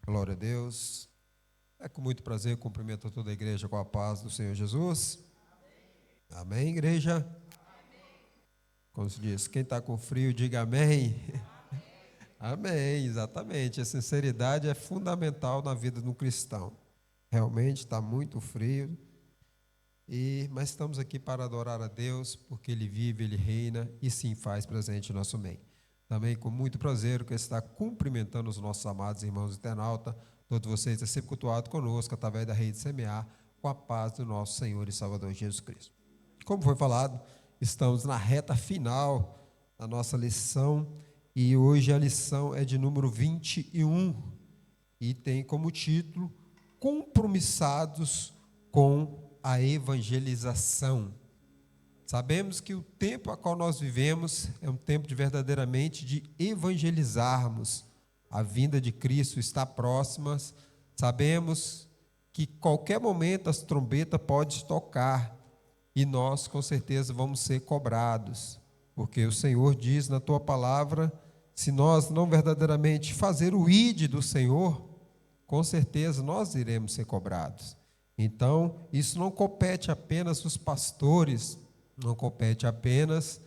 Glória a Deus. É com muito prazer que cumprimento toda a igreja com a paz do Senhor Jesus. Amém, igreja? Como se diz, quem está com frio, diga amém. Amém, exatamente. A sinceridade é fundamental na vida de um cristão. Realmente está muito frio, mas estamos aqui para adorar a Deus, porque Ele vive, Ele reina e sim faz presente em nosso meio. Também com muito prazer que está cumprimentando os nossos amados irmãos internautas, todos vocês têm sempre cultuado conosco através da rede Semear, com a paz do nosso Senhor e Salvador Jesus Cristo. Como foi falado, estamos na reta final da nossa lição, e hoje a lição é de número 21, e tem como título, Compromissados com a Evangelização. Sabemos que o tempo a qual nós vivemos é um tempo de verdadeiramente de evangelizarmos. A vinda de Cristo está próxima. Sabemos que qualquer momento as trombetas podem tocar e nós com certeza vamos ser cobrados, porque o Senhor diz na tua palavra, se nós não verdadeiramente fazer o ide do Senhor, com certeza nós iremos ser cobrados. Então, isso não compete apenas os pastores, não compete apenas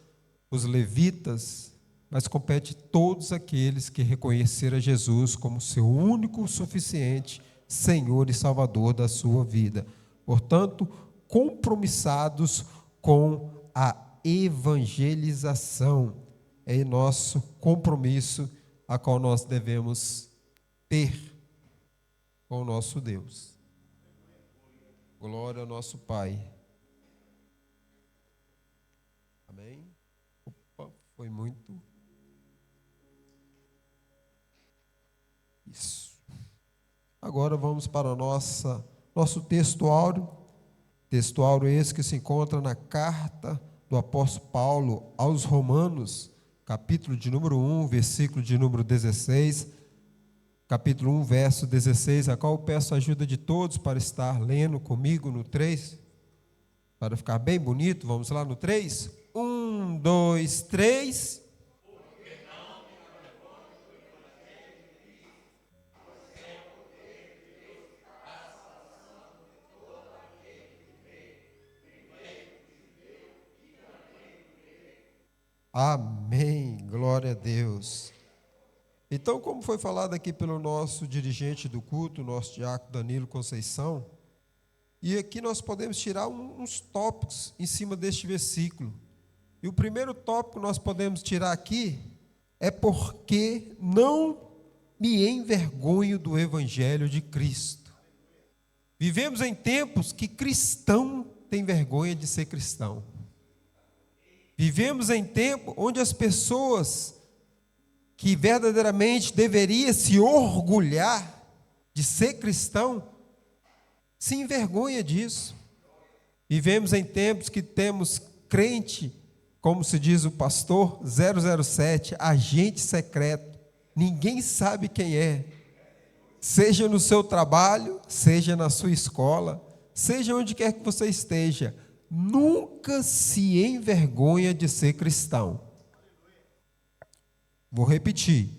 os levitas, mas compete todos aqueles que reconheceram Jesus como seu único, suficiente Senhor e Salvador da sua vida. Portanto, compromissados com a evangelização. É nosso compromisso a qual nós devemos ter com o nosso Deus. Glória ao nosso Pai. Amém? Opa, foi muito. Isso. Agora vamos para o nosso texto áureo. Texto áureo esse que se encontra na carta do apóstolo Paulo aos Romanos, capítulo de número 1, versículo de número 16. Capítulo 1, verso 16, a qual eu peço a ajuda de todos para estar lendo comigo no 3, para ficar bem bonito. Vamos lá no 3? 1, 2, 3. Amém, glória a Deus. Então, como foi falado aqui pelo nosso dirigente do culto, nosso diácono Danilo Conceição, e aqui nós podemos tirar uns tópicos em cima deste versículo. E o primeiro tópico que nós podemos tirar aqui é porque não me envergonho do Evangelho de Cristo. Vivemos em tempos que cristão tem vergonha de ser cristão. Vivemos em tempo onde as pessoas que verdadeiramente deveriam se orgulhar de ser cristão, se envergonha disso. Vivemos em tempos que temos crente, como se diz o pastor, 007, agente secreto, ninguém sabe quem é, seja no seu trabalho, seja na sua escola, seja onde quer que você esteja, nunca se envergonha de ser cristão. Vou repetir,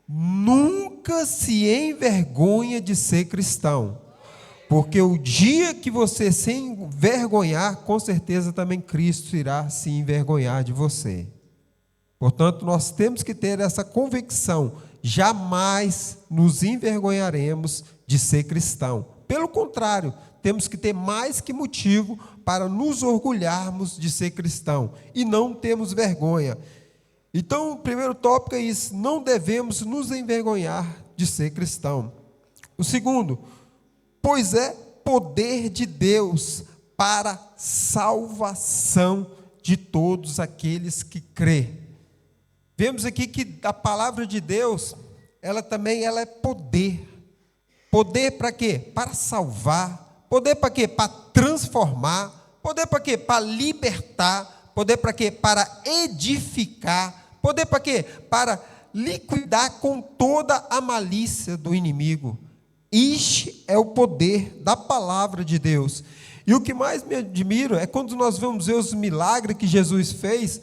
nunca se envergonha de ser cristão, porque o dia que você se envergonhar, com certeza também Cristo irá se envergonhar de você. Portanto, nós temos que ter essa convicção, jamais nos envergonharemos de ser cristão. Pelo contrário, temos que ter mais que motivo para nos orgulharmos de ser cristão, e não temos vergonha. Então, o primeiro tópico é isso, não devemos nos envergonhar de ser cristão. O segundo, pois é poder de Deus para salvação de todos aqueles que crê. Vemos aqui que a palavra de Deus, ela é poder. Poder para quê? Para salvar. Poder para quê? Para transformar. Poder para quê? Para libertar. Poder para quê? Para edificar. Poder para quê? Para liquidar com toda a malícia do inimigo. Este é o poder da palavra de Deus. E o que mais me admiro é quando nós vamos ver os milagres que Jesus fez.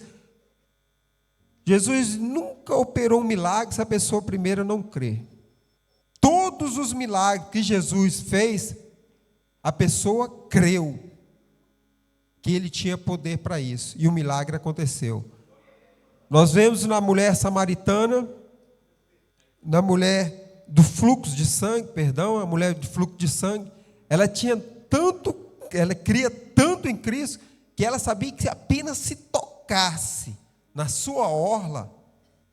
Jesus nunca operou um milagre se a pessoa primeiro não crer. Todos todos os milagres que Jesus fez, a pessoa creu que ele tinha poder para isso, e o milagre aconteceu. Nós vemos na mulher samaritana, na mulher do fluxo de sangue, perdão, a mulher do fluxo de sangue, ela cria tanto em Cristo, que ela sabia que apenas se tocasse na sua orla,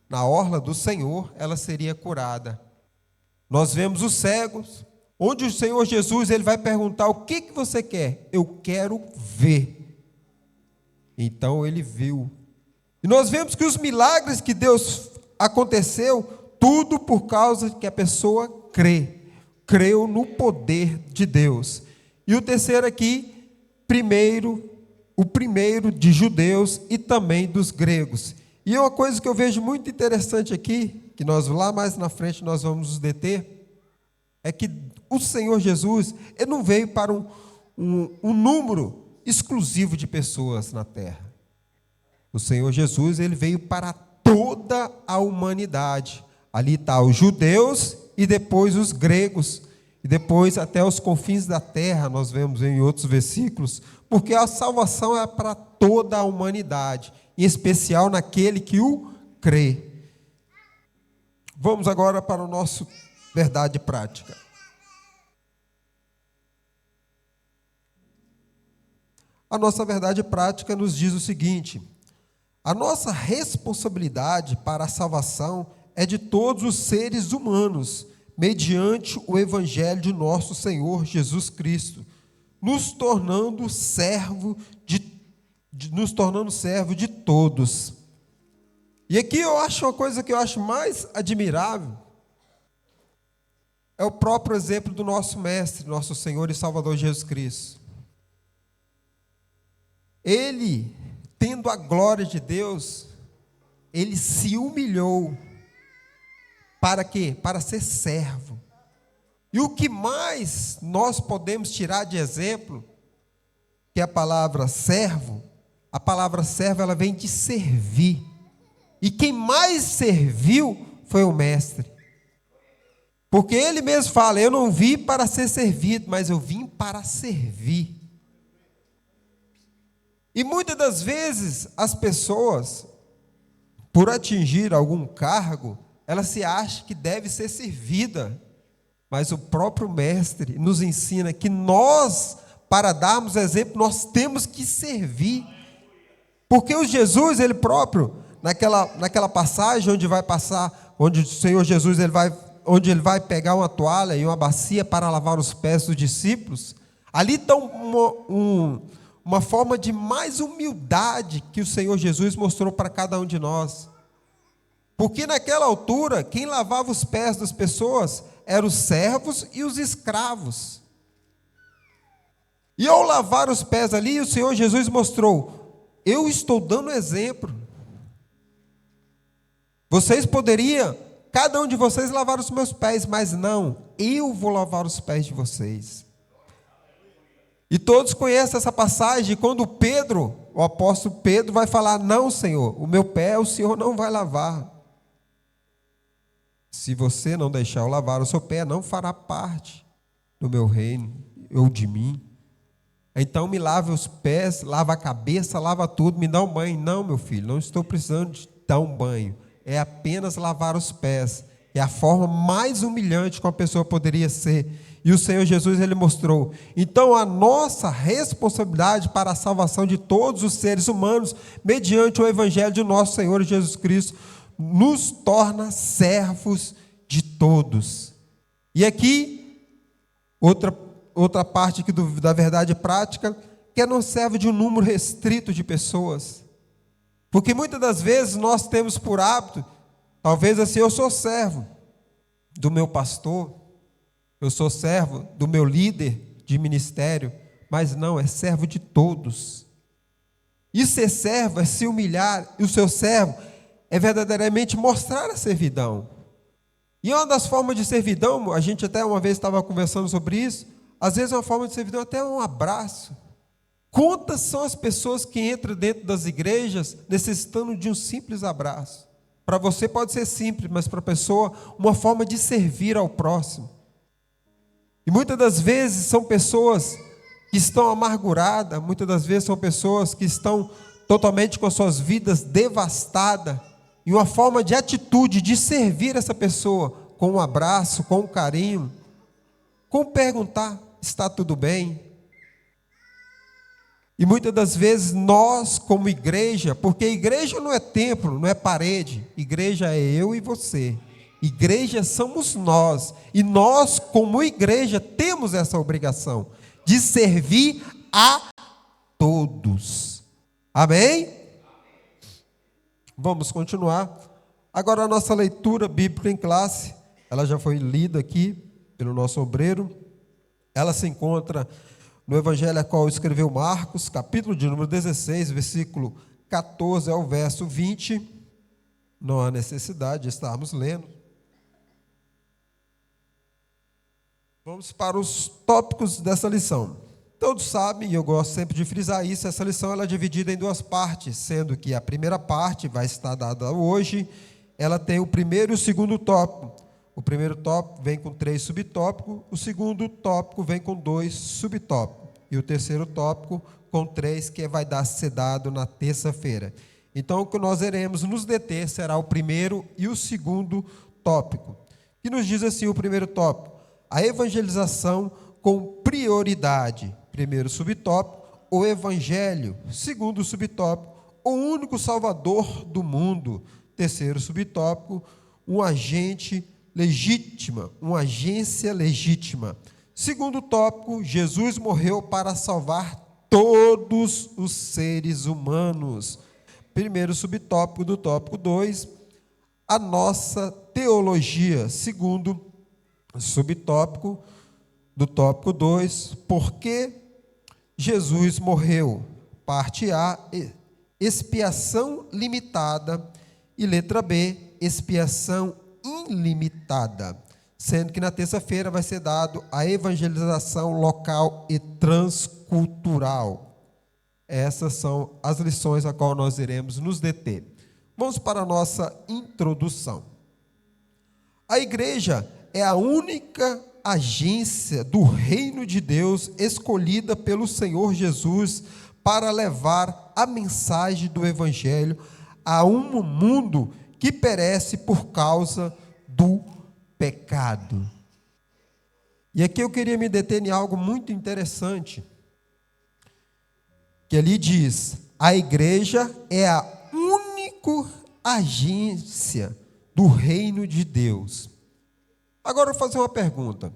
na orla do Senhor, ela seria curada. Nós vemos os cegos, onde o Senhor Jesus ele vai perguntar: o que você quer? Eu quero ver. Então ele viu. E nós vemos que os milagres que Deus aconteceu, tudo por causa que a pessoa creu no poder de Deus. E o terceiro aqui, o primeiro de judeus e também dos gregos. E uma coisa que eu vejo muito interessante aqui, que nós lá mais na frente nós vamos nos deter, é que o Senhor Jesus, ele não veio para um número exclusivo de pessoas na terra. O Senhor Jesus, ele veio para toda a humanidade. Ali está os judeus e depois os gregos, e depois até os confins da terra, nós vemos em outros versículos, porque a salvação é para toda a humanidade, em especial naquele que o crê. Vamos agora para o nosso verdade prática. A nossa verdade prática nos diz o seguinte: a nossa responsabilidade para a salvação é de todos os seres humanos, mediante o evangelho de nosso Senhor Jesus Cristo, nos tornando servo de todos. E aqui eu acho uma coisa que eu acho mais admirável, é o próprio exemplo do nosso mestre, nosso Senhor e Salvador Jesus Cristo. Ele, tendo a glória de Deus, ele se humilhou. Para quê? Para ser servo. E o que mais nós podemos tirar de exemplo, que é a palavra servo ela vem de servir. E quem mais serviu foi o mestre. Porque ele mesmo fala: eu não vim para ser servido, mas eu vim para servir. E muitas das vezes as pessoas, por atingir algum cargo, ela se acha que deve ser servida. Mas o próprio mestre nos ensina que nós, para darmos exemplo, nós temos que servir. Porque o Jesus, ele próprio, naquela passagem onde o Senhor Jesus onde ele vai pegar uma toalha e uma bacia para lavar os pés dos discípulos, ali está uma forma de mais humildade que o Senhor Jesus mostrou para cada um de nós. Porque naquela altura, quem lavava os pés das pessoas eram os servos e os escravos. E ao lavar os pés ali, o Senhor Jesus mostrou: eu estou dando exemplo. Vocês poderiam, cada um de vocês, lavar os meus pés, mas não, eu vou lavar os pés de vocês. E todos conhecem essa passagem, quando o apóstolo Pedro vai falar: não, Senhor, o meu pé o Senhor não vai lavar. Se você não deixar eu lavar o seu pé, não fará parte do meu reino, ou de mim. Então me lave os pés, lava a cabeça, lava tudo, me dá um banho. Não, meu filho, não estou precisando de dar um banho. É apenas lavar os pés. É a forma mais humilhante que uma pessoa poderia ser. E o Senhor Jesus, ele mostrou. Então a nossa responsabilidade para a salvação de todos os seres humanos, mediante o evangelho de nosso Senhor Jesus Cristo, nos torna servos de todos. E aqui, outra parte aqui da verdade prática, que não serve de um número restrito de pessoas. Porque muitas das vezes nós temos por hábito, talvez assim: eu sou servo do meu pastor, eu sou servo do meu líder de ministério, mas não, é servo de todos. E ser servo é se humilhar, e o seu servo é verdadeiramente mostrar a servidão. E uma das formas de servidão, a gente até uma vez estava conversando sobre isso, às vezes uma forma de servidão é até um abraço. Quantas são as pessoas que entram dentro das igrejas necessitando de um simples abraço? Para você pode ser simples, mas para a pessoa, uma forma de servir ao próximo. E muitas das vezes são pessoas que estão amarguradas, muitas das vezes são pessoas que estão totalmente com suas vidas devastadas, e uma forma de atitude de servir essa pessoa, com um abraço, com um carinho, com perguntar, está tudo bem? E muitas das vezes nós, como igreja, porque igreja não é templo, não é parede, igreja é eu e você, igreja somos nós, e nós, como igreja, temos essa obrigação de servir a todos. Amém? Vamos continuar. Agora a nossa leitura bíblica em classe, ela já foi lida aqui pelo nosso obreiro. Ela se encontra no Evangelho a qual escreveu Marcos, capítulo de número 16, versículo 14 ao verso 20. Não há necessidade de estarmos lendo. Vamos para os tópicos dessa lição. Todos sabem, e eu gosto sempre de frisar isso, essa lição ela é dividida em duas partes, sendo que a primeira parte vai estar dada hoje, ela tem o primeiro e o segundo tópico. O primeiro tópico vem com 3 subtópicos, o segundo tópico vem com 2 subtópicos, e o terceiro tópico com 3, que vai ser dado na terça-feira. Então, o que nós iremos nos deter será o primeiro e o segundo tópico. Que nos diz assim o primeiro tópico: a evangelização com prioridade. Primeiro subtópico, o evangelho. Segundo subtópico, o único salvador do mundo. Terceiro subtópico, um agente legítima, uma agência legítima. Segundo tópico, Jesus morreu para salvar todos os seres humanos. Primeiro subtópico do tópico 2, a nossa teologia. Segundo subtópico do tópico 2, por que Jesus morreu? Parte A, expiação limitada. E letra B, expiação ilimitada, sendo que na terça-feira vai ser dado a evangelização local e transcultural. Essas são as lições a qual nós iremos nos deter. Vamos para a nossa introdução. A igreja é a única agência do reino de Deus escolhida pelo Senhor Jesus para levar a mensagem do evangelho a um mundo que perece por causa do pecado. E aqui eu queria me deter em algo muito interessante, que ali diz: a igreja é a única agência do reino de Deus. Agora eu vou fazer uma pergunta.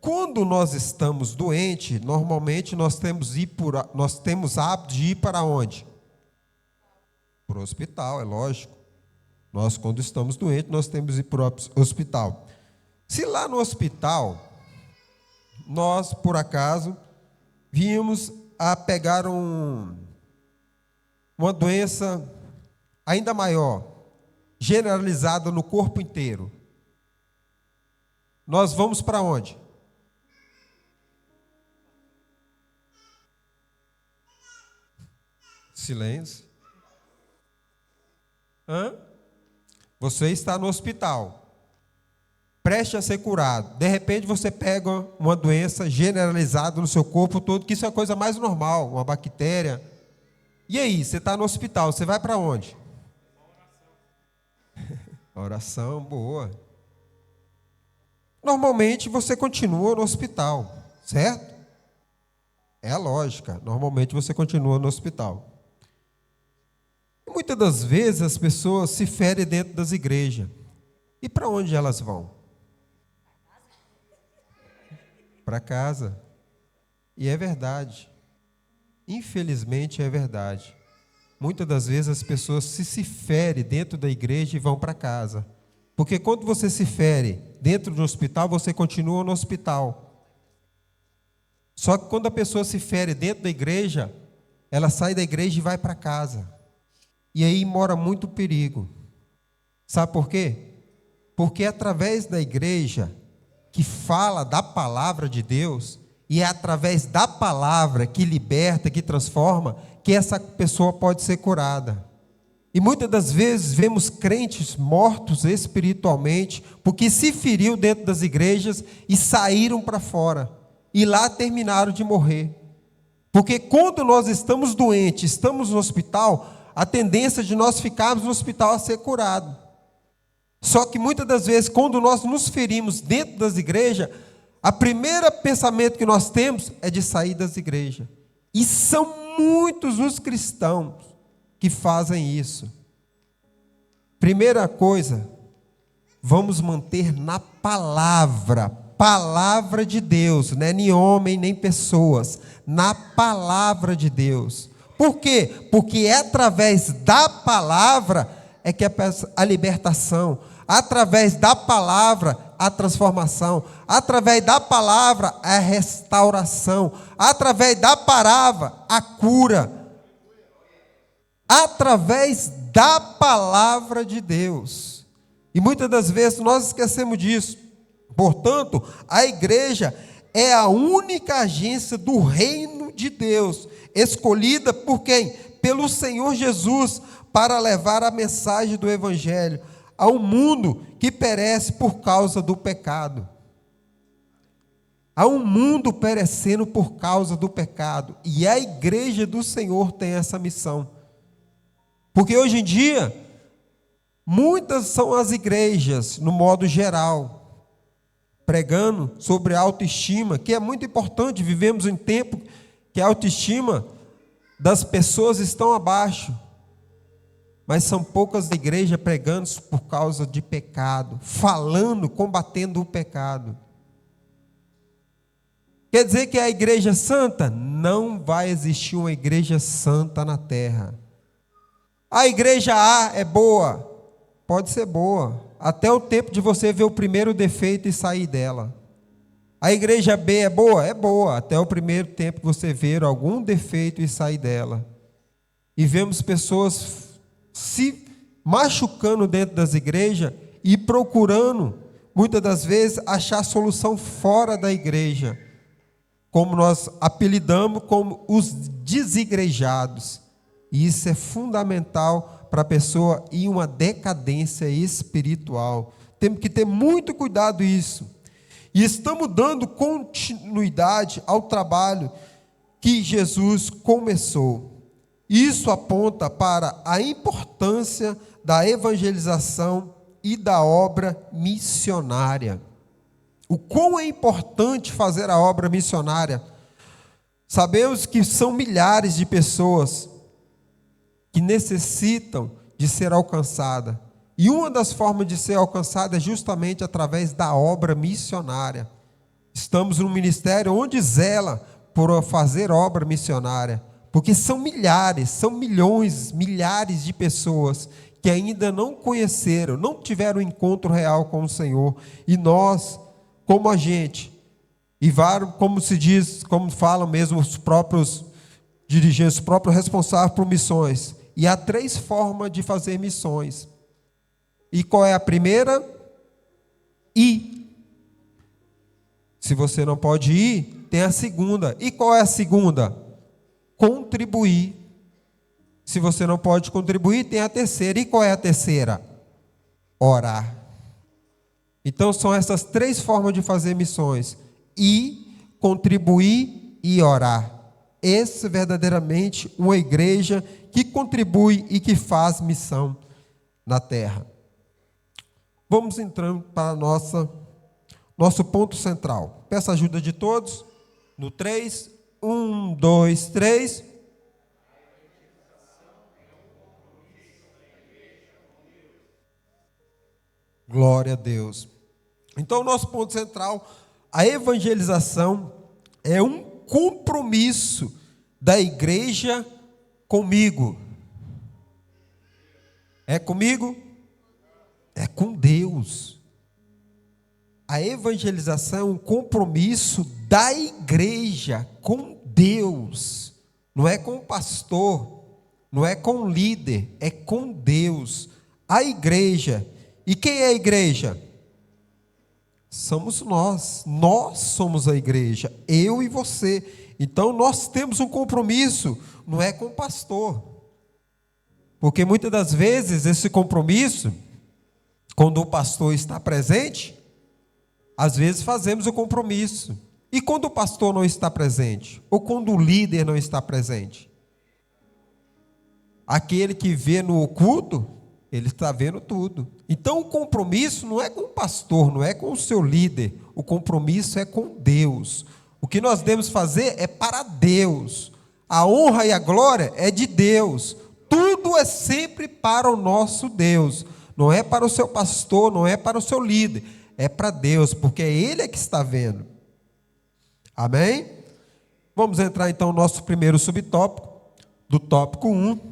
Quando nós estamos doentes, normalmente nós temos hábito de ir para onde? Para o hospital, é lógico. Nós, quando estamos doentes, nós temos que ir para o hospital. Se lá no hospital, nós, por acaso, vínhamos a pegar uma doença ainda maior, generalizada no corpo inteiro, nós vamos para onde? Silêncio. Você está no hospital, preste a ser curado. De repente você pega uma doença generalizada no seu corpo todo, que isso é a coisa mais normal, uma bactéria. E aí, você está no hospital, você vai para onde? Oração, boa. Normalmente você continua no hospital, certo? É a lógica, normalmente você continua no hospital. Muitas das vezes as pessoas se ferem dentro das igrejas. E para onde elas vão? Para casa. E é verdade. Infelizmente é verdade. Muitas das vezes as pessoas se ferem dentro da igreja e vão para casa. Porque quando você se fere dentro do hospital, você continua no hospital. Só que quando a pessoa se fere dentro da igreja, ela sai da igreja e vai para casa. E aí mora muito perigo. Sabe por quê? Porque é através da igreja que fala da palavra de Deus, e é através da palavra que liberta, que transforma, que essa pessoa pode ser curada. E muitas das vezes vemos crentes mortos espiritualmente, porque se feriu dentro das igrejas e saíram para fora. E lá terminaram de morrer. Porque quando nós estamos doentes, estamos no hospital, a tendência de nós ficarmos no hospital a ser curado. Só que muitas das vezes, quando nós nos ferimos dentro das igrejas, o primeiro pensamento que nós temos é de sair das igrejas. E são muitos os cristãos que fazem isso. Primeira coisa, vamos manter na palavra de Deus, não é nem homem, nem pessoas, na palavra de Deus. Por quê? Porque é através da palavra é que é a libertação, através da palavra a transformação, através da palavra a restauração, através da palavra a cura, através da palavra de Deus. E muitas das vezes nós esquecemos disso. Portanto, a igreja é a única agência do reino de Deus, escolhida por quem? Pelo Senhor Jesus, para levar a mensagem do evangelho a um mundo que perece por causa do pecado. Há um mundo perecendo por causa do pecado, e a igreja do Senhor tem essa missão. Porque hoje em dia, muitas são as igrejas, no modo geral, pregando sobre autoestima, que é muito importante. Vivemos em tempo que a autoestima das pessoas estão abaixo, mas são poucas igrejas pregando por causa de pecado, falando, combatendo o pecado. Quer dizer que a igreja santa? Não vai existir uma igreja santa na terra. A igreja A é boa, pode ser boa, até o tempo de você ver o primeiro defeito e sair dela. A igreja B é boa, até o primeiro tempo que você ver algum defeito e sair dela. E vemos pessoas se machucando dentro das igrejas e procurando, muitas das vezes, achar solução fora da igreja, como nós apelidamos como os desigrejados. E isso é fundamental para a pessoa ir em uma decadência espiritual. Temos que ter muito cuidado isso. E estamos dando continuidade ao trabalho que Jesus começou. Isso aponta para a importância da evangelização e da obra missionária. O quão é importante fazer a obra missionária? Sabemos que são milhares de pessoas que necessitam de ser alcançada. E uma das formas de ser alcançada é justamente através da obra missionária. Estamos num ministério onde zela por fazer obra missionária, porque são milhares, são milhões, milhares de pessoas que ainda não conheceram, não tiveram um encontro real com o Senhor. E nós, como agente, e vários, como se diz, como falam mesmo os próprios dirigentes, os próprios responsáveis por missões. E há 3 formas de fazer missões. E qual é a primeira? Ir. Se você não pode ir, tem a segunda. E qual é a segunda? Contribuir. Se você não pode contribuir, tem a terceira. E qual é a terceira? Orar. Então são essas 3 formas de fazer missões: ir, contribuir e orar. Essa é verdadeiramente uma igreja que contribui e que faz missão na terra. Vamos entrando para nosso ponto central. Peço a ajuda de todos. No 3, 1, 2, 3. Glória a Deus. Então, o nosso ponto central, a evangelização é um compromisso da igreja comigo. É comigo? É com Deus. A evangelização é um compromisso da igreja com Deus. Não é com o pastor, não é com o líder, é com Deus. A igreja. E quem é a igreja? Somos nós. Nós somos a igreja, eu e você. Então nós temos um compromisso, não é com o pastor, Porque muitas das vezes esse compromisso, quando o pastor está presente, às vezes fazemos o compromisso. E quando o pastor não está presente? Ou quando o líder não está presente? Aquele que vê no oculto, ele está vendo tudo. Então o compromisso não é com o pastor, não é com o seu líder. O compromisso é com Deus. O que nós devemos fazer é para Deus. A honra e a glória é de Deus. Tudo é sempre para o nosso Deus. Não é para o seu pastor, não é para o seu líder. É para Deus, porque é Ele que está vendo. Amém? Vamos entrar então no nosso primeiro subtópico, do tópico 1.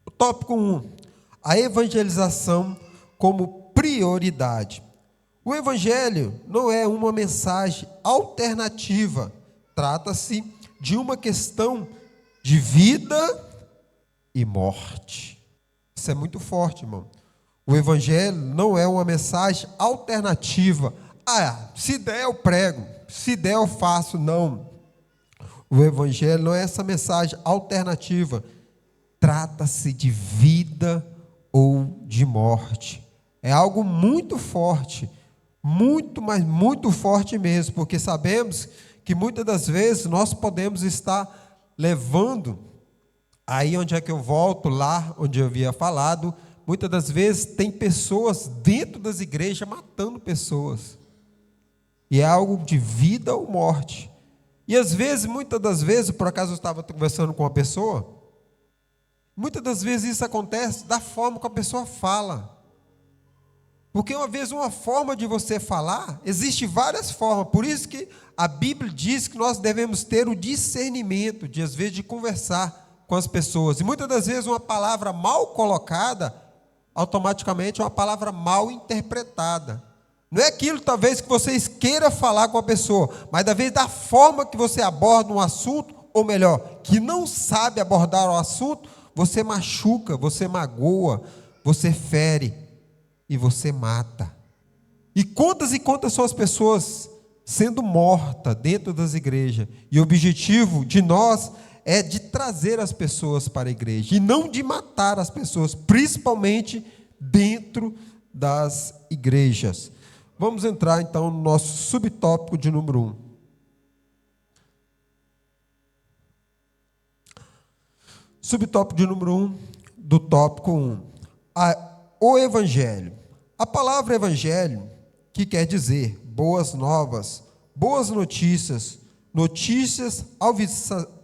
O tópico 1, a evangelização como prioridade. O evangelho não é uma mensagem alternativa, trata-se de uma questão de vida e morte. Isso é muito forte, irmão. O evangelho não é uma mensagem alternativa. Se der eu prego, se der eu faço. Não. O evangelho não é essa mensagem alternativa. Trata-se de vida ou de morte. É algo muito forte, muito, mas muito forte mesmo, porque sabemos que muitas das vezes nós podemos estar levando, aí onde é que eu volto, lá onde eu havia falado, muitas das vezes tem pessoas dentro das igrejas matando pessoas, e é algo de vida ou morte. E às vezes, muitas das vezes, por acaso eu estava conversando com uma pessoa, muitas das vezes isso acontece da forma que a pessoa fala. Porque uma vez uma forma de você falar, existe várias formas. Por isso que a Bíblia diz que nós devemos ter o discernimento, de às vezes de conversar com as pessoas. E muitas das vezes uma palavra mal colocada, automaticamente é uma palavra mal interpretada. Não é aquilo talvez que vocês queiram falar com a pessoa, mas talvez da forma que você aborda um assunto, ou melhor, que não sabe abordar o assunto, você machuca, você magoa, você fere e você mata. E quantas são as pessoas sendo mortas dentro das igrejas? E o objetivo de nós é de trazer as pessoas para a igreja e não de matar as pessoas, principalmente dentro das igrejas. Vamos entrar então no nosso subtópico de número 1. Subtópico de número 1 do tópico 1. O Evangelho. A palavra Evangelho, que quer dizer boas novas, boas notícias, notícias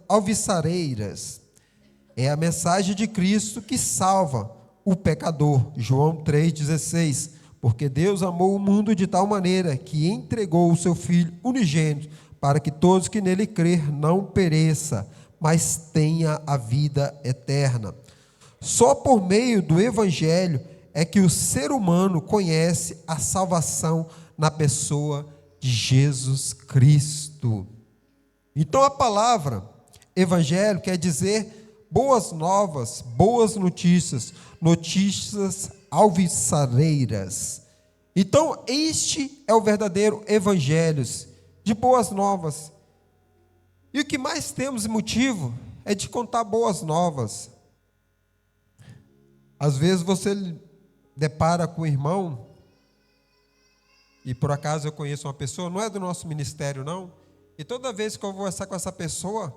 alvissareiras, é a mensagem de Cristo que salva o pecador. João 3,16. Porque Deus amou o mundo de tal maneira que entregou o seu Filho unigênito, para que todos que nele crer não pereça, mas tenha a vida eterna. Só por meio do Evangelho é que o ser humano conhece a salvação na pessoa de Jesus Cristo. Então a palavra Evangelho quer dizer boas novas, boas notícias, notícias alvissareiras. Então este é o verdadeiro Evangelho, de boas novas. E o que mais temos motivo é de contar boas novas. Às vezes você depara com um irmão, e por acaso eu conheço uma pessoa, não é do nosso ministério não, e toda vez que eu vou conversar com essa pessoa,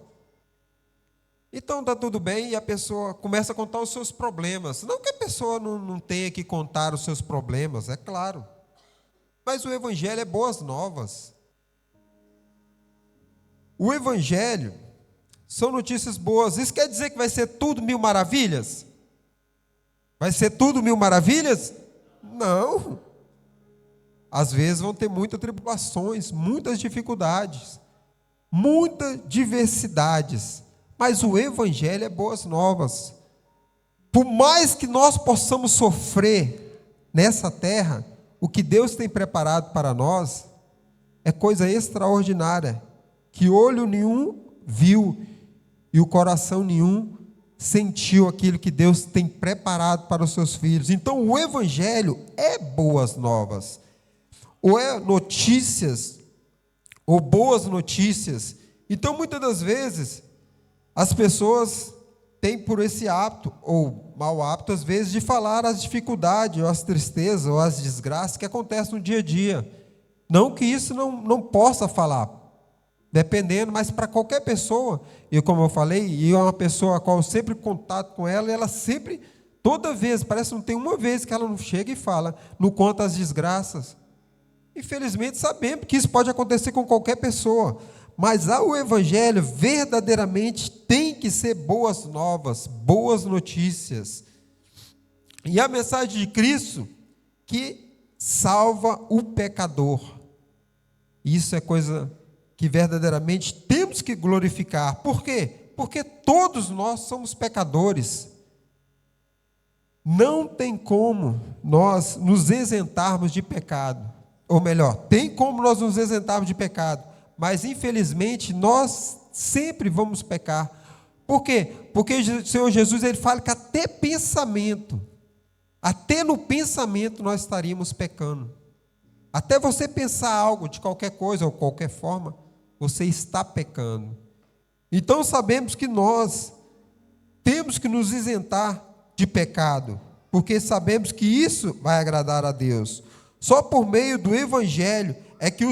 então está tudo bem, e a pessoa começa a contar os seus problemas. Não que a pessoa não tenha que contar os seus problemas, é claro, mas o Evangelho é boas novas. O Evangelho são notícias boas. Isso quer dizer que vai ser tudo mil maravilhas? Vai ser tudo mil maravilhas? Não. Às vezes vão ter muitas tribulações, muitas dificuldades, muitas diversidades. Mas o Evangelho é boas novas. Por mais que nós possamos sofrer nessa terra, o que Deus tem preparado para nós é coisa extraordinária, que olho nenhum viu e o coração nenhum sentiu aquilo que Deus tem preparado para os seus filhos. Então o Evangelho é boas novas, ou é notícias, ou boas notícias. Então muitas das vezes as pessoas tem por esse hábito, ou mau hábito às vezes, de falar as dificuldades, ou as tristezas, ou as desgraças que acontecem no dia a dia. Não que isso não possa falar, dependendo, mas para qualquer pessoa, e como eu falei, e é uma pessoa a qual eu sempre contato com ela, e ela sempre, toda vez, parece que não tem uma vez que ela não chega e fala, não conta as desgraças. Infelizmente sabemos que isso pode acontecer com qualquer pessoa, mas o evangelho verdadeiramente tem que ser boas novas, boas notícias. E a mensagem de Cristo que salva o pecador. Isso é coisa que verdadeiramente temos que glorificar. Por quê? Porque todos nós somos pecadores. Não tem como nós nos isentarmos de pecado. Ou melhor, tem como nós nos isentarmos de pecado, mas infelizmente nós sempre vamos pecar. Por quê? Porque o Senhor Jesus ele fala que até no pensamento nós estaríamos pecando. Até você pensar algo de qualquer coisa ou qualquer forma, você está pecando. Então sabemos que nós temos que nos isentar de pecado, porque sabemos que isso vai agradar a Deus. Só por meio do evangelho é que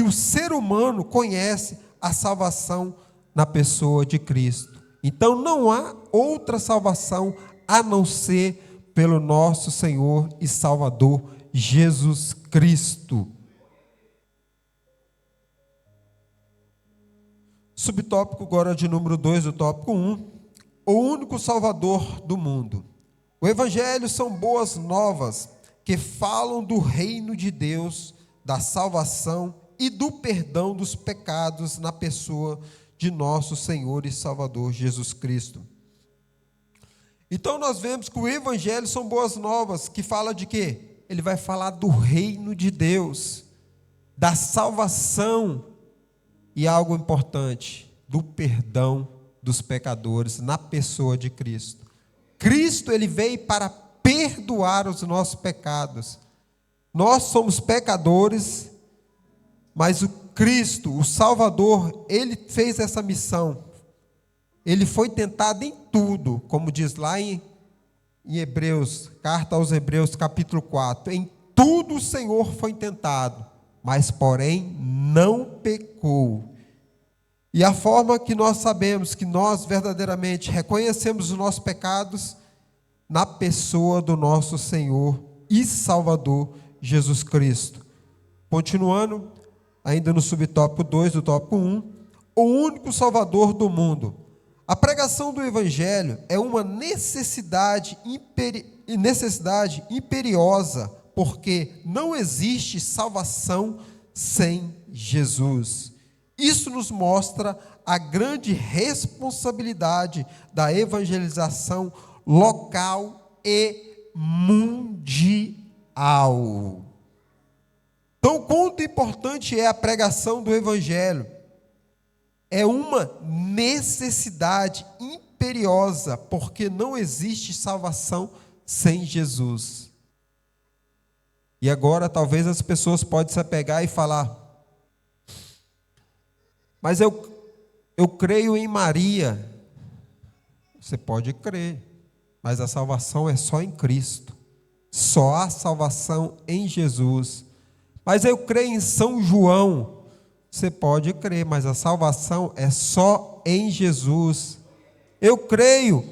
o ser humano conhece a salvação na pessoa de Cristo. Então não há outra salvação a não ser pelo nosso Senhor e Salvador Jesus Cristo. Subtópico agora de número 2 do tópico 1. O único Salvador do mundo. O evangelho são boas novas que falam do reino de Deus, da salvação e do perdão dos pecados na pessoa de nosso Senhor e Salvador Jesus Cristo. Então nós vemos que o evangelho são boas novas, que fala de quê? Ele vai falar do reino de Deus, da salvação e algo importante, do perdão dos pecadores na pessoa de Cristo. Cristo ele veio para perdoar os nossos pecados. Nós somos pecadores, mas o Cristo, o Salvador, ele fez essa missão. Ele foi tentado em tudo, como diz lá em Hebreus, carta aos Hebreus, capítulo 4. Em tudo o Senhor foi tentado, mas porém não pecou. E a forma que nós sabemos que nós verdadeiramente reconhecemos os nossos pecados na pessoa do nosso Senhor e Salvador Jesus Cristo. Continuando, ainda no subtópico 2 do tópico 1, o único Salvador do mundo. A pregação do Evangelho é uma necessidade imperiosa, porque não existe salvação sem Jesus. Isso nos mostra a grande responsabilidade da evangelização local e mundial. Então, quanto importante é a pregação do Evangelho? É uma necessidade imperiosa, porque não existe salvação sem Jesus. E agora, talvez as pessoas possam se apegar e falar, mas eu creio em Maria. Você pode crer, mas a salvação é só em Cristo. Só há salvação em Jesus. Mas eu creio em São João. Você pode crer, mas a salvação é só em Jesus. Eu creio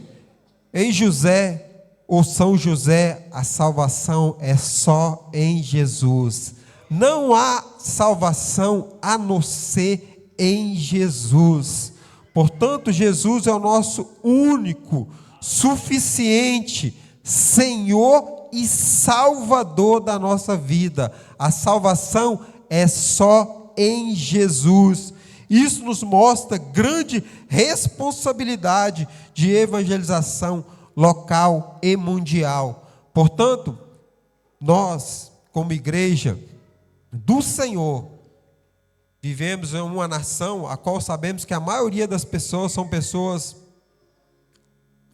em José ou São José. A salvação é só em Jesus. Não há salvação a não ser em Jesus. Portanto, Jesus é o nosso único, suficiente Senhor e Salvador da nossa vida. A salvação é só em Jesus. Isso nos mostra grande responsabilidade de evangelização local e mundial. Portanto, nós, como igreja do Senhor, vivemos em uma nação a qual sabemos que a maioria das pessoas são pessoas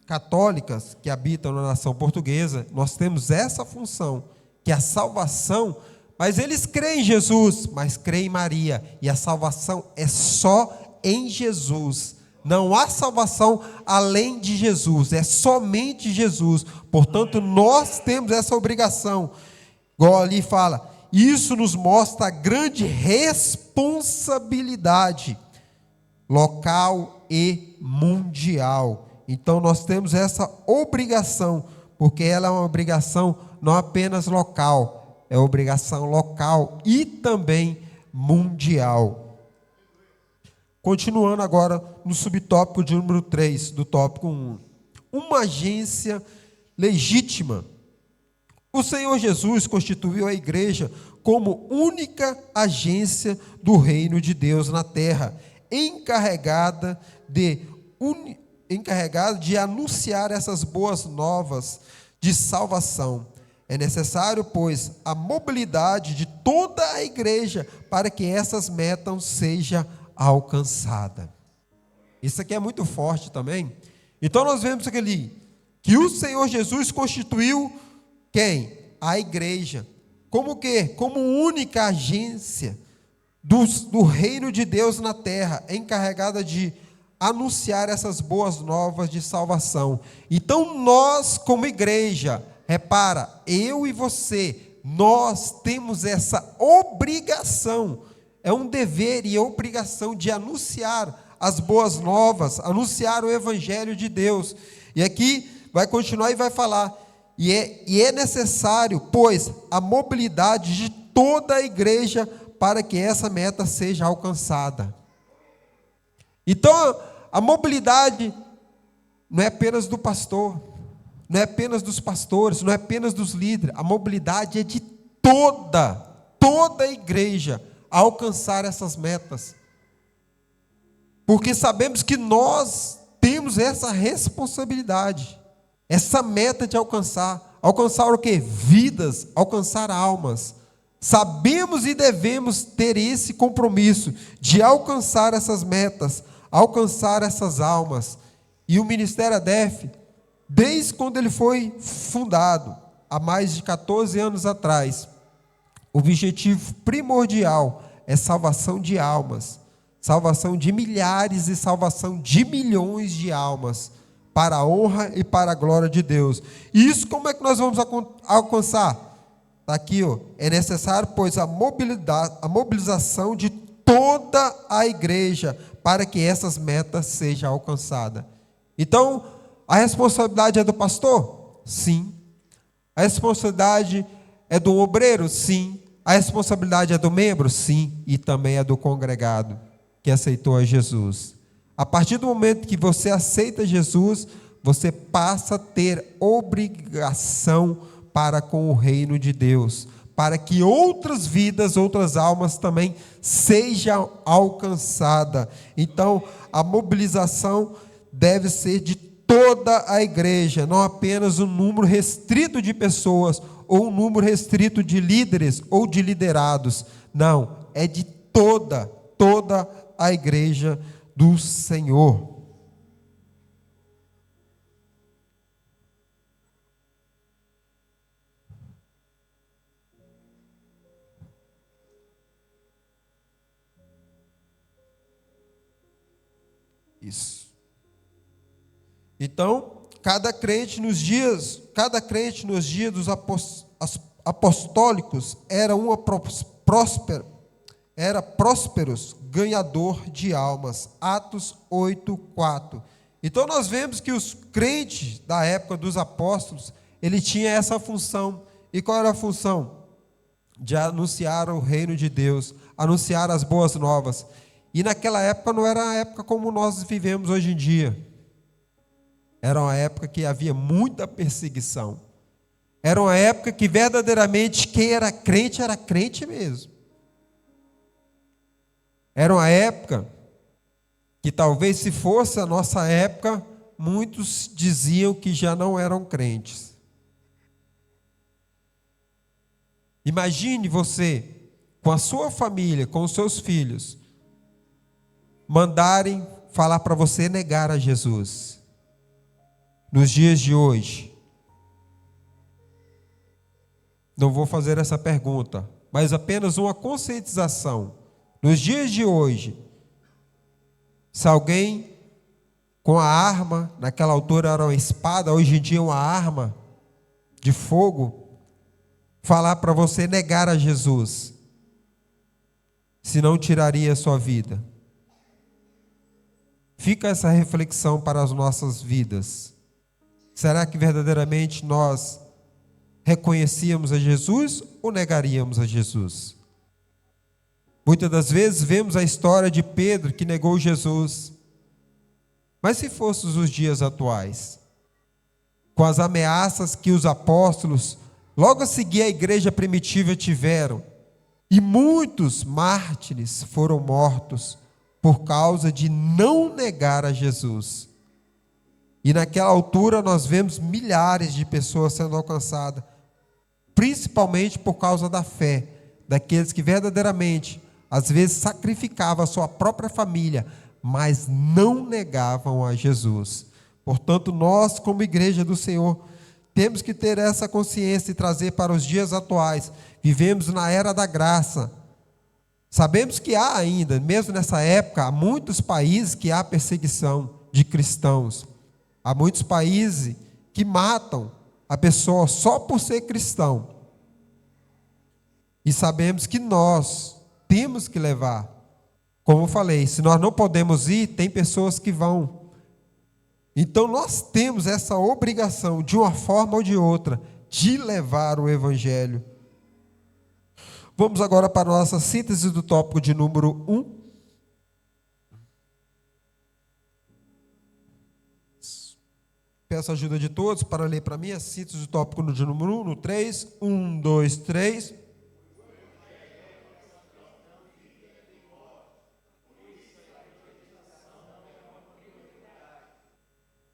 católicas que habitam na nação portuguesa. Nós temos essa função, que é a salvação, mas eles creem em Jesus, mas creem em Maria, e a salvação é só em Jesus. Não há salvação além de Jesus, é somente Jesus. Portanto, nós temos essa obrigação. Igual ali fala, isso nos mostra a grande responsabilidade local e mundial. Então nós temos essa obrigação, porque ela é uma obrigação não apenas local, é obrigação local e também mundial. Continuando agora no subtópico de número 3 do tópico 1. Uma agência legítima. O Senhor Jesus constituiu a igreja como única agência do reino de Deus na terra, encarregada de anunciar essas boas novas de salvação. É necessário, pois, a mobilidade de toda a igreja para que essas metas sejam alcançadas. Isso aqui é muito forte também. Então nós vemos aqui que o Senhor Jesus constituiu quem? A igreja. Como quê? Como única agência do reino de Deus na terra, encarregada de anunciar essas boas novas de salvação. Então nós, como igreja, repara, eu e você, nós temos essa obrigação, é um dever e obrigação de anunciar as boas novas, anunciar o evangelho de Deus. E aqui vai continuar e vai falar, e é necessário, pois, a mobilidade de toda a igreja para que essa meta seja alcançada. Então, a mobilidade não é apenas do pastor, não é apenas dos pastores, não é apenas dos líderes, a mobilidade é de toda a igreja a alcançar essas metas. Porque sabemos que nós temos essa responsabilidade, essa meta de alcançar o quê? Vidas, alcançar almas. Sabemos e devemos ter esse compromisso de alcançar essas metas, alcançar essas almas. E o Ministério ADEF, desde quando ele foi fundado, há mais de 14 anos atrás, o objetivo primordial é salvação de almas, salvação de milhares e salvação de milhões de almas, para a honra e para a glória de Deus. E isso como é que nós vamos alcançar? Está aqui, ó, é necessário, pois, a mobilização de toda a igreja para que essas metas sejam alcançadas. Então, a responsabilidade é do pastor? Sim. A responsabilidade é do obreiro? Sim. A responsabilidade é do membro? Sim. E também é do congregado que aceitou a Jesus. A partir do momento que você aceita Jesus, você passa a ter obrigação para com o reino de Deus, para que outras vidas, outras almas também sejam alcançadas. Então, a mobilização deve ser de toda a igreja, não apenas um número restrito de pessoas, ou um número restrito de líderes ou de liderados. Não, é de toda a igreja do Senhor. Isso. Então, cada crente nos dias dos apostólicos era prósperos, ganhador de almas. Atos 8:4. Então nós vemos que os crentes da época dos apóstolos, ele tinha essa função. E qual era a função? De anunciar o reino de Deus, anunciar as boas novas. E naquela época não era a época como nós vivemos hoje em dia. Era uma época que havia muita perseguição. Era uma época que verdadeiramente quem era crente mesmo. Era uma época que talvez se fosse a nossa época, muitos diziam que já não eram crentes. Imagine você, com a sua família, com os seus filhos, mandarem falar para você negar a Jesus. Nos dias de hoje, não vou fazer essa pergunta, mas apenas uma conscientização. Nos dias de hoje, se alguém com a arma, naquela altura era uma espada, hoje em dia é uma arma de fogo, falar para você negar a Jesus, se não tiraria a sua vida. Fica essa reflexão para as nossas vidas. Será que verdadeiramente nós reconhecíamos a Jesus ou negaríamos a Jesus? Muitas das vezes vemos a história de Pedro que negou Jesus. Mas se fossem os dias atuais, com as ameaças que os apóstolos, logo a seguir a igreja primitiva tiveram, e muitos mártires foram mortos por causa de não negar a Jesus. E naquela altura nós vemos milhares de pessoas sendo alcançadas, principalmente por causa da fé, daqueles que verdadeiramente, às vezes, sacrificavam a sua própria família, mas não negavam a Jesus. Portanto, nós, como igreja do Senhor, temos que ter essa consciência e trazer para os dias atuais. Vivemos na era da graça. Sabemos que há ainda, mesmo nessa época, há muitos países que há perseguição de cristãos. Há muitos países que matam a pessoa só por ser cristão. E sabemos que nós temos que levar. Como eu falei, se nós não podemos ir, tem pessoas que vão. Então nós temos essa obrigação, de uma forma ou de outra, de levar o Evangelho. Vamos agora para a nossa síntese do tópico de número 1. Peço a ajuda de todos para ler para mim a síntese do tópico de número 1, no 3. 1, 2, 3.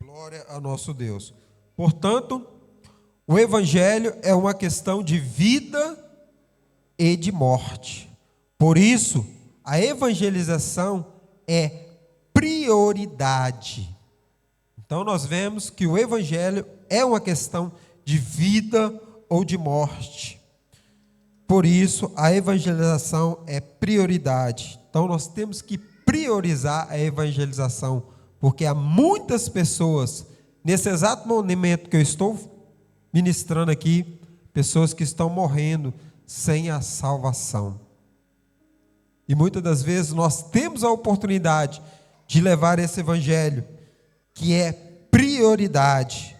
Glória a nosso Deus. Portanto, o Evangelho é uma questão de vida e de morte. Por isso, a evangelização é prioridade. Então, nós vemos que o Evangelho é uma questão de vida ou de morte. Por isso, a evangelização é prioridade. Então, nós temos que priorizar a evangelização, porque há muitas pessoas, nesse exato momento que eu estou ministrando aqui, pessoas que estão morrendo sem a salvação. E muitas das vezes nós temos a oportunidade de levar esse Evangelho, que é prioridade,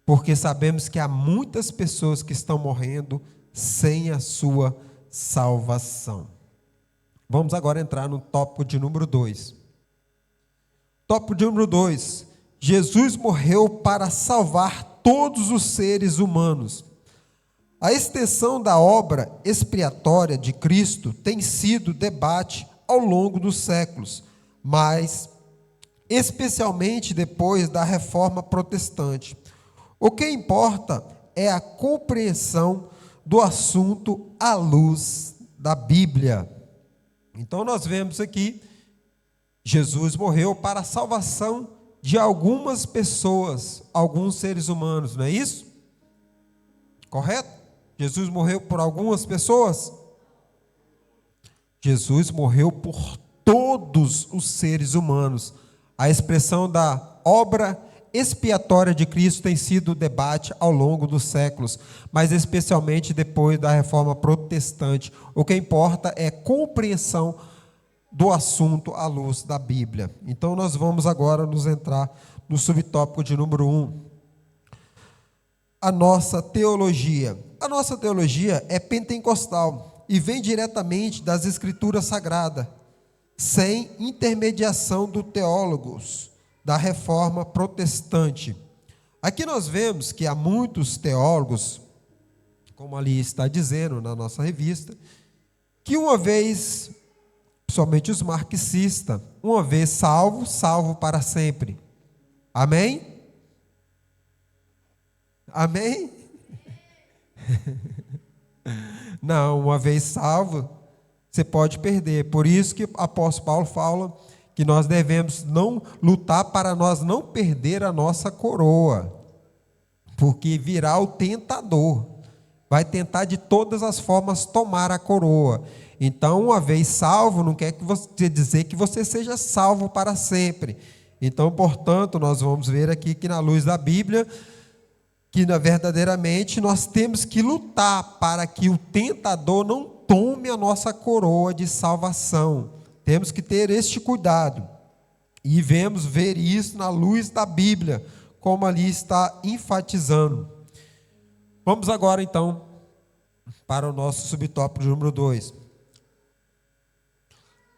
porque sabemos que há muitas pessoas que estão morrendo sem a sua salvação. Vamos agora entrar no tópico de número 2. Tópico de número 2. Jesus morreu para salvar todos os seres humanos. A extensão da obra expiatória de Cristo tem sido debate ao longo dos séculos, mas especialmente depois da Reforma Protestante. O que importa é a compreensão do assunto à luz da Bíblia. Então nós vemos aqui, Jesus morreu para a salvação de algumas pessoas, alguns seres humanos, não é isso? Correto? Jesus morreu por algumas pessoas? Jesus morreu por todos os seres humanos. A expressão da obra expiatória de Cristo tem sido debate ao longo dos séculos, mas especialmente depois da Reforma Protestante. O que importa é a compreensão do assunto à luz da Bíblia. Então nós vamos agora nos entrar no subtópico de número 1. A nossa teologia. A nossa teologia é pentecostal e vem diretamente das Escrituras Sagradas, sem intermediação dos teólogos da Reforma Protestante. Aqui nós vemos que há muitos teólogos, como ali está dizendo na nossa revista, que uma vez, somente os marxistas, uma vez salvo, salvo para sempre. Amém? Amém? Não, uma vez salvo, você pode perder. Por isso que o apóstolo Paulo fala que nós devemos não lutar para nós não perder a nossa coroa, porque virá o tentador, vai tentar de todas as formas tomar a coroa. Então, uma vez salvo, não quer que você dizer que você seja salvo para sempre. Então, portanto, nós vamos ver aqui que na luz da Bíblia, que verdadeiramente nós temos que lutar para que o tentador não tome a nossa coroa de salvação. Temos que ter este cuidado. E vemos ver isso na luz da Bíblia, como ali está enfatizando. Vamos agora então para o nosso subtópico número 2.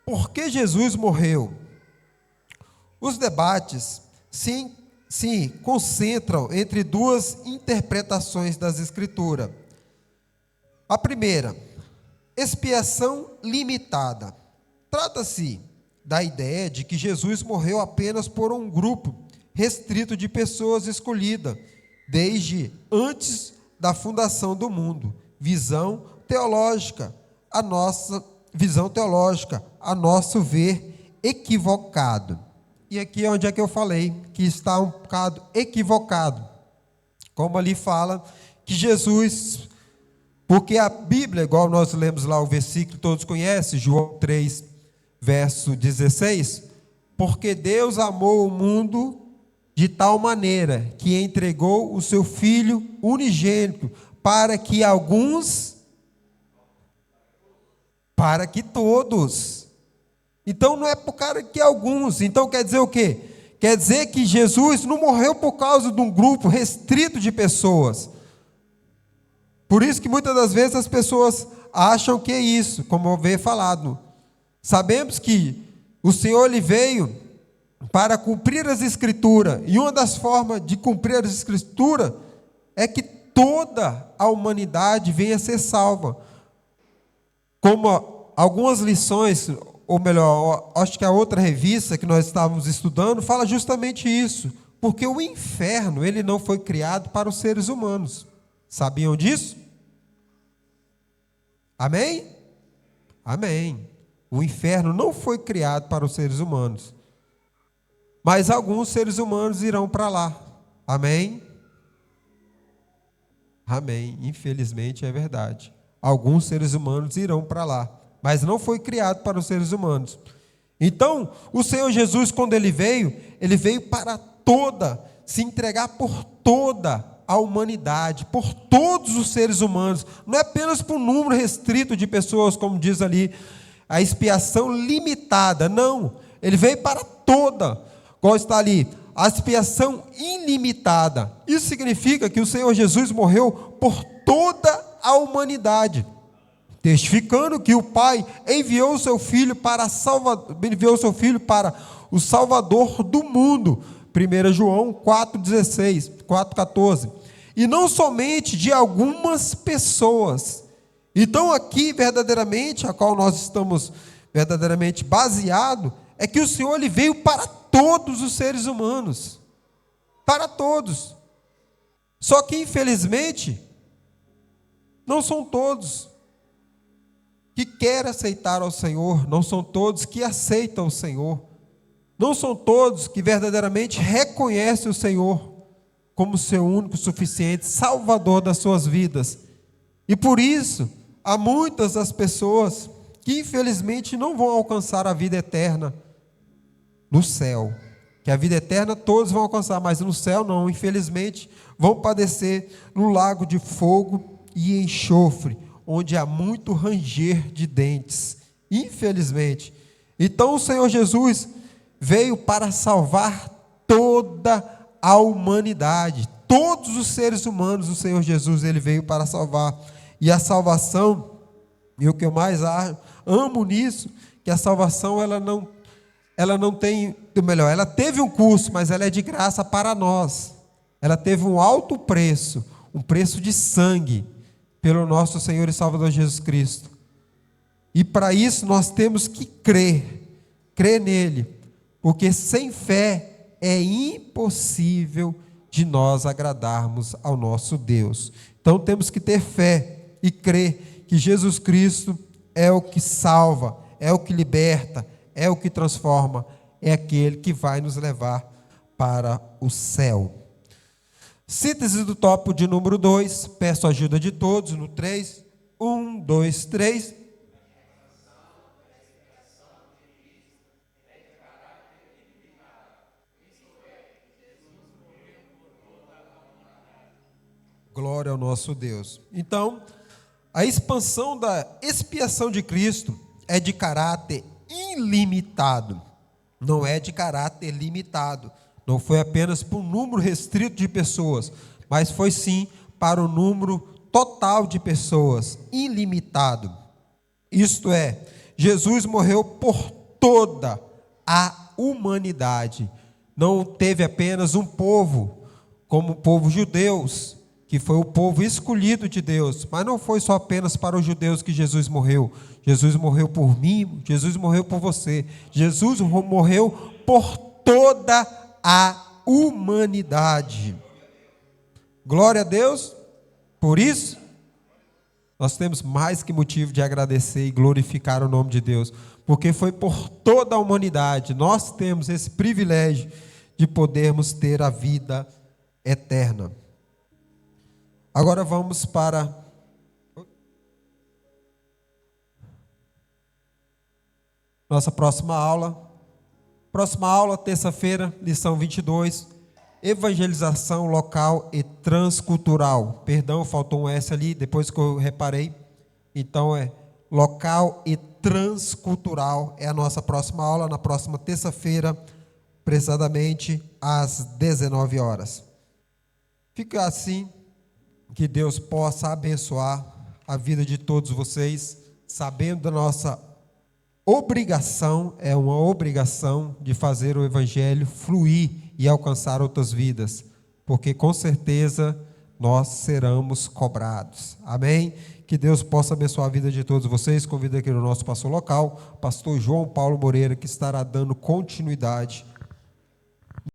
Por que Jesus morreu? Os debates se concentram entre duas interpretações das Escrituras. A primeira, expiação limitada. Trata-se da ideia de que Jesus morreu apenas por um grupo restrito de pessoas escolhidas, desde antes da fundação do mundo. Visão teológica, a nosso ver, equivocado. E aqui é onde é que eu falei que está um bocado equivocado. Como ali fala que Jesus, porque a Bíblia, igual nós lemos lá o versículo, todos conhecem, João 3, verso 16, porque Deus amou o mundo de tal maneira que entregou o seu Filho unigênito, para que todos. Então não é por causa que alguns. Então quer dizer o quê? Quer dizer que Jesus não morreu por causa de um grupo restrito de pessoas. Por isso que muitas das vezes as pessoas acham que é isso, como eu venho falado. Sabemos que o Senhor ele veio para cumprir as Escrituras, e uma das formas de cumprir as Escrituras é que toda a humanidade venha a ser salva. Como algumas lições, ou melhor, acho que a outra revista que nós estávamos estudando fala justamente isso, porque o inferno ele não foi criado para os seres humanos. Sabiam disso? Amém? Amém. O inferno não foi criado para os seres humanos, mas alguns seres humanos irão para lá. Amém? Amém. Infelizmente é verdade. Alguns seres humanos irão para lá, mas não foi criado para os seres humanos. Então, o Senhor Jesus, quando ele veio para se entregar por toda a humanidade, por todos os seres humanos, não é apenas por um número restrito de pessoas, como diz ali, a expiação limitada, não, ele veio para toda, qual está ali, a expiação ilimitada. Isso significa que o Senhor Jesus morreu por toda a humanidade, testificando que o Pai enviou o seu Filho para o Salvador do mundo. 1 João 4,16, 4,14. E não somente de algumas pessoas. Então aqui, verdadeiramente, a qual nós estamos verdadeiramente baseados, é que o Senhor ele veio para todos os seres humanos. Para todos. Só que, infelizmente, não são todos que querem aceitar ao Senhor, não são todos que aceitam o Senhor, não são todos que verdadeiramente reconhecem o Senhor como seu único, suficiente Salvador das suas vidas. E por isso, há muitas das pessoas que infelizmente não vão alcançar a vida eterna no céu. Que a vida eterna todos vão alcançar, mas no céu não, infelizmente, vão padecer no lago de fogo e enxofre, onde há muito ranger de dentes, infelizmente. Então o Senhor Jesus veio para salvar toda a humanidade, todos os seres humanos. O Senhor Jesus ele veio para salvar, e a salvação, e o que eu mais amo nisso, que a salvação ela não tem, ou melhor, ela teve um custo, mas ela é de graça para nós. Ela teve um alto preço, um preço de sangue, pelo nosso Senhor e Salvador Jesus Cristo. E para isso nós temos que crer nele, porque sem fé é impossível de nós agradarmos ao nosso Deus. Então temos que ter fé e crer que Jesus Cristo é o que salva, é o que liberta, é o que transforma, é aquele que vai nos levar para o céu. Síntese do tópico de número 2, peço a ajuda de todos, no 3, 1, 2, 3. Glória ao nosso Deus. Então, a expansão da expiação de Cristo é de caráter ilimitado, não é de caráter limitado. Não foi apenas para um número restrito de pessoas, mas foi sim para o número total de pessoas, ilimitado. Isto é, Jesus morreu por toda a humanidade. Não teve apenas um povo, como o povo judeus, que foi o povo escolhido de Deus, mas não foi só apenas para os judeus que Jesus morreu. Jesus morreu por mim, Jesus morreu por você, Jesus morreu por toda a humanidade. Glória a Deus. Por isso, nós temos mais que motivo de agradecer e glorificar o nome de Deus, porque foi por toda a humanidade. Nós temos esse privilégio de podermos ter a vida eterna. Agora vamos para nossa próxima aula. Próxima aula, terça-feira, lição 22, evangelização local e transcultural. Perdão, faltou um S ali, depois que eu reparei. Então é local e transcultural, é a nossa próxima aula, na próxima terça-feira, precisamente às 19 horas. Fica assim, que Deus possa abençoar a vida de todos vocês, sabendo da nossa obrigação, é uma obrigação de fazer o evangelho fluir e alcançar outras vidas, porque com certeza nós seremos cobrados. Amém? Que Deus possa abençoar a vida de todos vocês. Convido aqui o nosso pastor local, pastor João Paulo Moreira, que estará dando continuidade